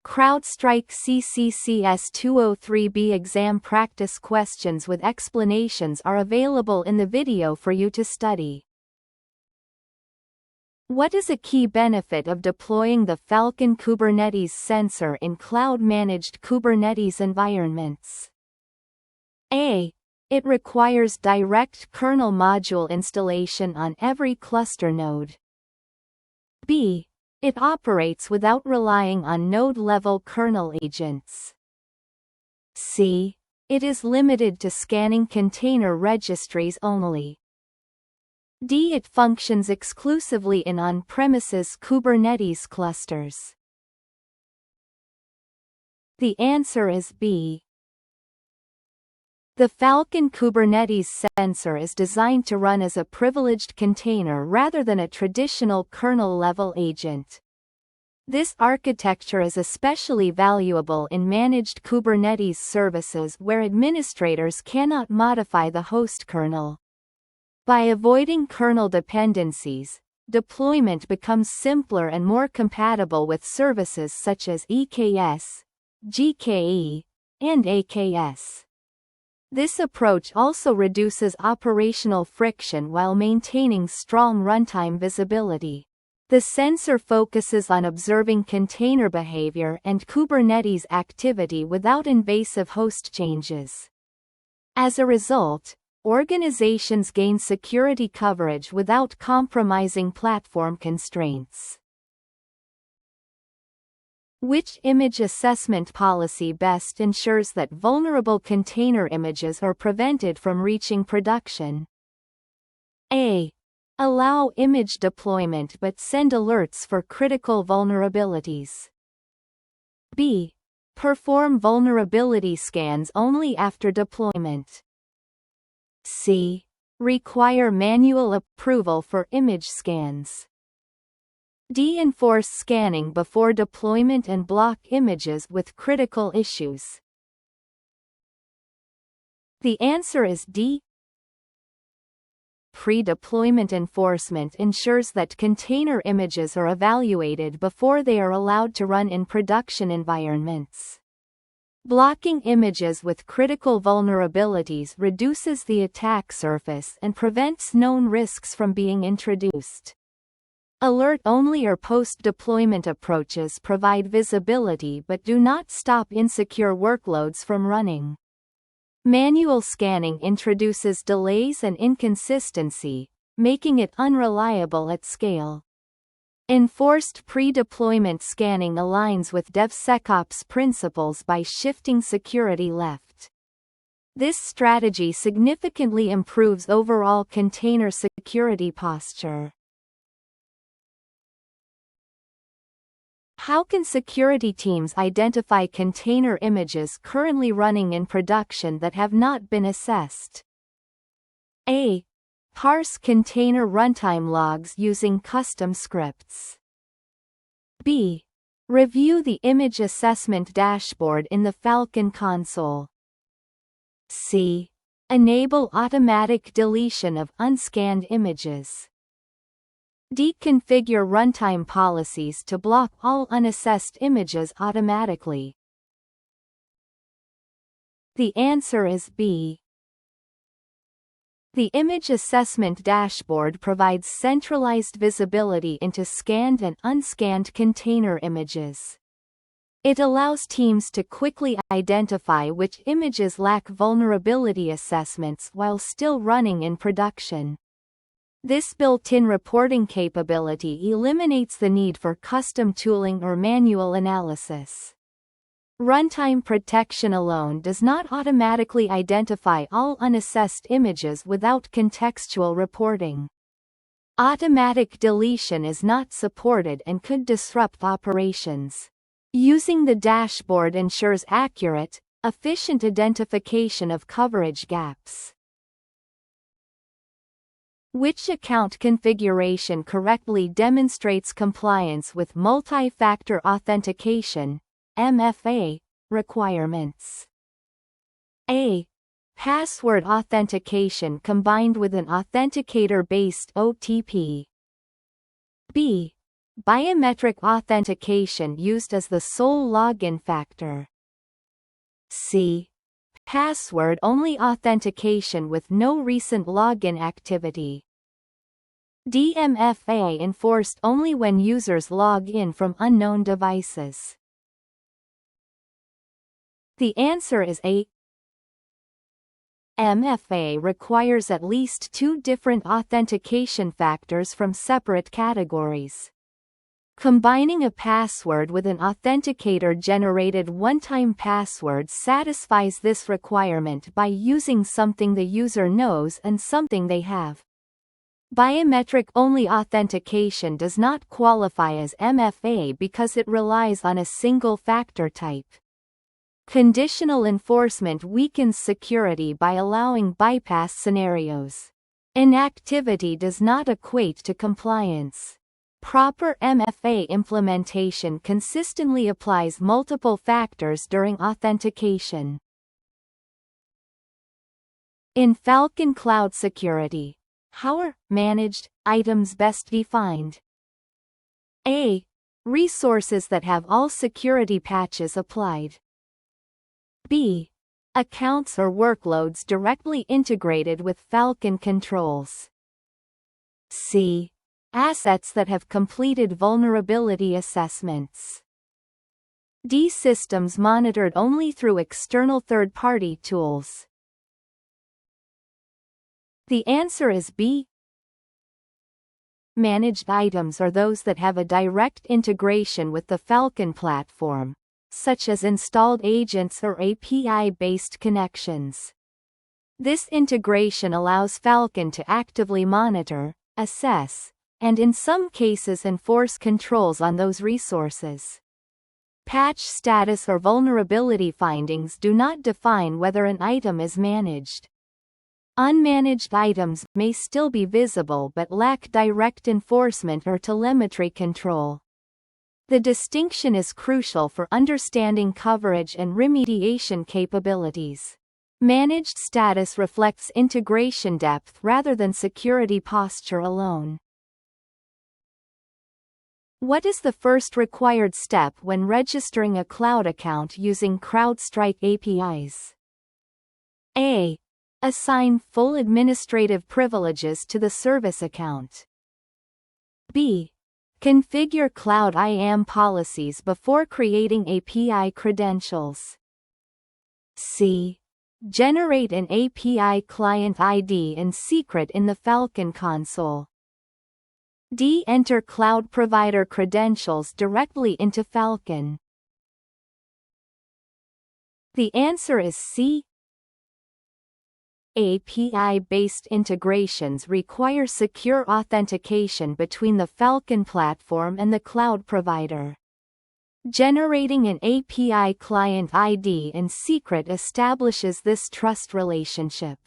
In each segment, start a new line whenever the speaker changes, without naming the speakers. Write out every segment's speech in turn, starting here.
CrowdStrike CCCS-203b exam practice questions with explanations are available in the video for you to study. What is a key benefit of deploying the Falcon Kubernetes sensor in cloud-managed Kubernetes environments? A. It requires direct kernel module installation on every cluster node. B. It operates without relying on node-level kernel agents. C. It is limited to scanning container registries only. D. It functions exclusively in on-premises Kubernetes clusters. The answer is B. The Falcon Kubernetes sensor is designed to run as a privileged container rather than a traditional kernel-level agent. This architecture is especially valuable in managed Kubernetes services where administrators cannot modify the host kernel. By avoiding kernel dependencies, deployment becomes simpler and more compatible with services such as EKS, GKE, and AKS. This approach also reduces operational friction while maintaining strong runtime visibility. The sensor focuses on observing container behavior and Kubernetes activity without invasive host changes. As a result, organizations gain security coverage without compromising platform constraints. Which image assessment policy best ensures that vulnerable container images are prevented from reaching production? A. Allow image deployment but send alerts for critical vulnerabilities. B. Perform vulnerability scans only after deployment. C. Require manual approval for image scans. D. Enforce scanning before deployment and block images with critical issues. The answer is D. Pre-deployment enforcement ensures that container images are evaluated before they are allowed to run in production environments. Blocking images with critical vulnerabilities reduces the attack surface and prevents known risks from being introduced. Alert-only or post-deployment approaches provide visibility but do not stop insecure workloads from running. Manual scanning introduces delays and inconsistency, making it unreliable at scale. Enforced pre-deployment scanning aligns with DevSecOps principles by shifting security left. This strategy significantly improves overall container security posture. How can security teams identify container images currently running in production that have not been assessed? A. Parse container runtime logs using custom scripts. B. Review the image assessment dashboard in the Falcon console. C. Enable automatic deletion of unscanned images. D. Configure runtime policies to block all unassessed images automatically. The answer is B. The image assessment dashboard provides centralized visibility into scanned and unscanned container images. It allows teams to quickly identify which images lack vulnerability assessments while still running in production. This built-in reporting capability eliminates the need for custom tooling or manual analysis. Runtime protection alone does not automatically identify all unassessed images without contextual reporting. Automatic deletion is not supported and could disrupt operations. Using the dashboard ensures accurate, efficient identification of coverage gaps. Which account configuration correctly demonstrates compliance with multi-factor authentication (MFA) requirements? A. Password authentication combined with an authenticator-based OTP. B. Biometric authentication used as the sole login factor. C. Password-only authentication with no recent login activity. D. MFA enforced only when users log in from unknown devices. The answer is A. MFA requires at least two different authentication factors from separate categories. Combining a password with an authenticator-generated one-time password satisfies this requirement by using something the user knows and something they have. Biometric-only authentication does not qualify as MFA because it relies on a single factor type. Conditional enforcement weakens security by allowing bypass scenarios. Inactivity does not equate to compliance. Proper MFA implementation consistently applies multiple factors during authentication. In Falcon Cloud Security, how are managed items best defined? A. Resources that have all security patches applied. B. Accounts or workloads directly integrated with Falcon controls. C. Assets that have completed vulnerability assessments. D. Systems monitored only through external third-party tools. The answer is B. Managed items are those that have a direct integration with the Falcon platform, such as installed agents or API-based connections. This integration allows Falcon to actively monitor, assess, and in some cases enforce controls on those resources. Patch status or vulnerability findings do not define whether an item is managed. Unmanaged items may still be visible but lack direct enforcement or telemetry control. The distinction is crucial for understanding coverage and remediation capabilities. Managed status reflects integration depth rather than security posture alone. What is the first required step when registering a cloud account using CrowdStrike APIs? A. Assign full administrative privileges to the service account. B. Configure Cloud IAM policies before creating API credentials. C. Generate an API client ID in secret in the Falcon console. D. Enter cloud provider credentials directly into Falcon. The answer is C. API-based integrations require secure authentication between the Falcon platform and the cloud provider. Generating an API client ID in secret establishes this trust relationship.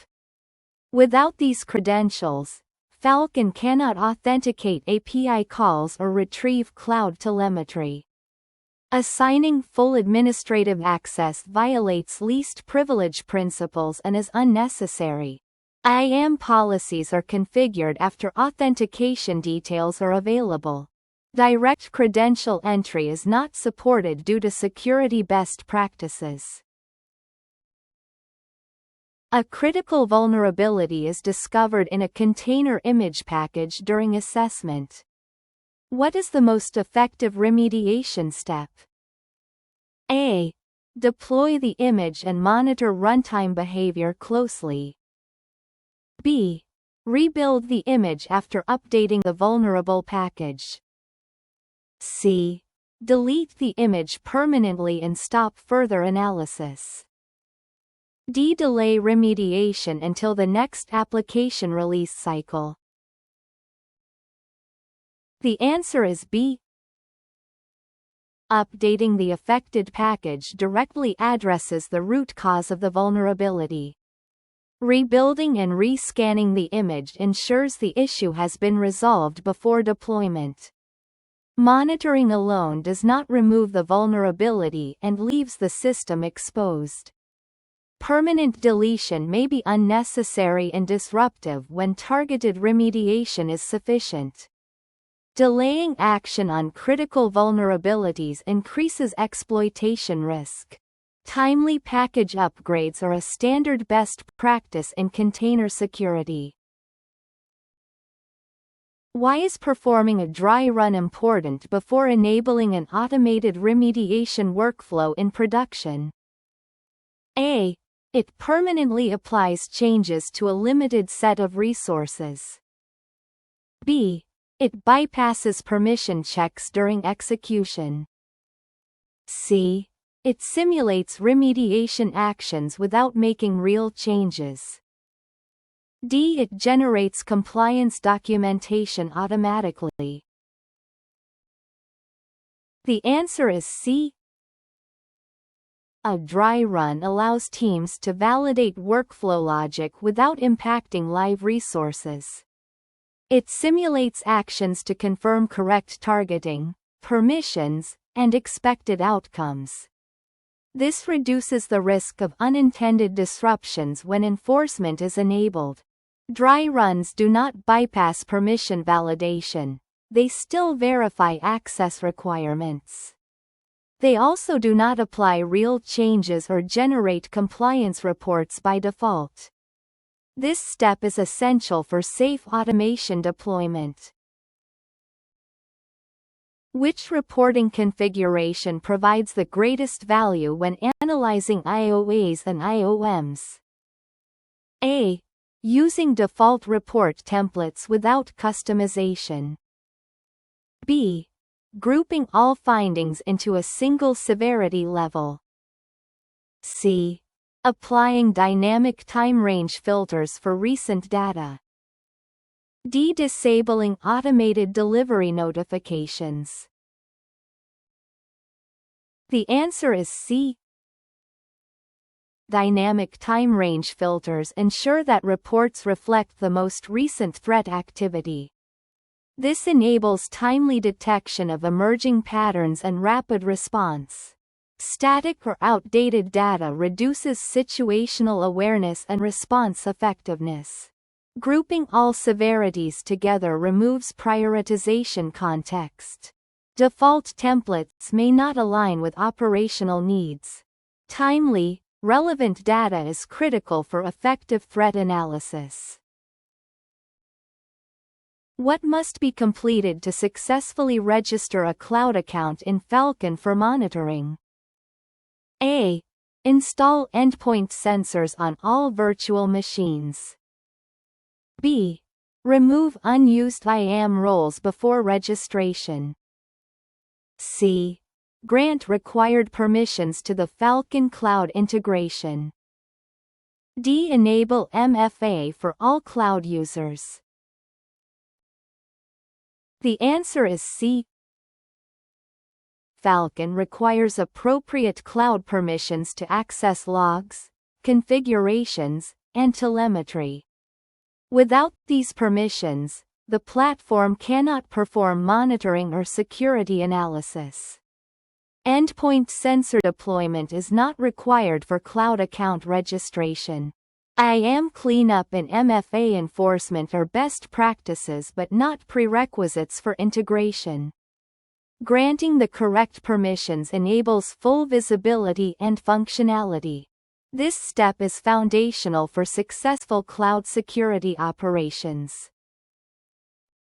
Without these credentials, Falcon cannot authenticate API calls or retrieve cloud telemetry. Assigning full administrative access violates least privilege principles and is unnecessary. IAM policies are configured after authentication details are available. Direct credential entry is not supported due to security best practices. A critical vulnerability is discovered in a container image package during assessment. What is the most effective remediation step? A. Deploy the image and monitor runtime behavior closely. B. Rebuild the image after updating the vulnerable package. C. Delete the image permanently and stop further analysis. D. Delay remediation until the next application release cycle. The answer is B. Updating the affected package directly addresses the root cause of the vulnerability. Rebuilding and rescanning the image ensures the issue has been resolved before deployment. Monitoring alone does not remove the vulnerability and leaves the system exposed. Permanent deletion may be unnecessary and disruptive when targeted remediation is sufficient. Delaying action on critical vulnerabilities increases exploitation risk. Timely package upgrades are a standard best practice in container security. Why is performing a dry run important before enabling an automated remediation workflow in production? A. It permanently applies changes to a limited set of resources. B. It bypasses permission checks during execution. C. It simulates remediation actions without making real changes. D. It generates compliance documentation automatically. The answer is C. A dry run allows teams to validate workflow logic without impacting live resources. It simulates actions to confirm correct targeting, permissions, and expected outcomes. This reduces the risk of unintended disruptions when enforcement is enabled. Dry runs do not bypass permission validation. They still verify access requirements. They also do not apply real changes or generate compliance reports by default. This step is essential for safe automation deployment. Which reporting configuration provides the greatest value when analyzing IOAs and IOMs? A. Using default report templates without customization. B. Grouping all findings into a single severity level. C. Applying dynamic time range filters for recent data. D. Disabling automated delivery notifications. The answer is C. Dynamic time range filters ensure that reports reflect the most recent threat activity. This enables timely detection of emerging patterns and rapid response. Static or outdated data reduces situational awareness and response effectiveness. Grouping all severities together removes prioritization context. Default templates may not align with operational needs. Timely, relevant data is critical for effective threat analysis. What must be completed to successfully register a cloud account in Falcon for monitoring? A. Install endpoint sensors on all virtual machines. B. Remove unused IAM roles before registration. C. Grant required permissions to the Falcon Cloud integration. D. Enable MFA for all cloud users. The answer is C. Falcon requires appropriate cloud permissions to access logs, configurations, and telemetry. Without these permissions, the platform cannot perform monitoring or security analysis. Endpoint sensor deployment is not required for cloud account registration. IAM cleanup and MFA enforcement are best practices but not prerequisites for integration. Granting the correct permissions enables full visibility and functionality. This step is foundational for successful cloud security operations.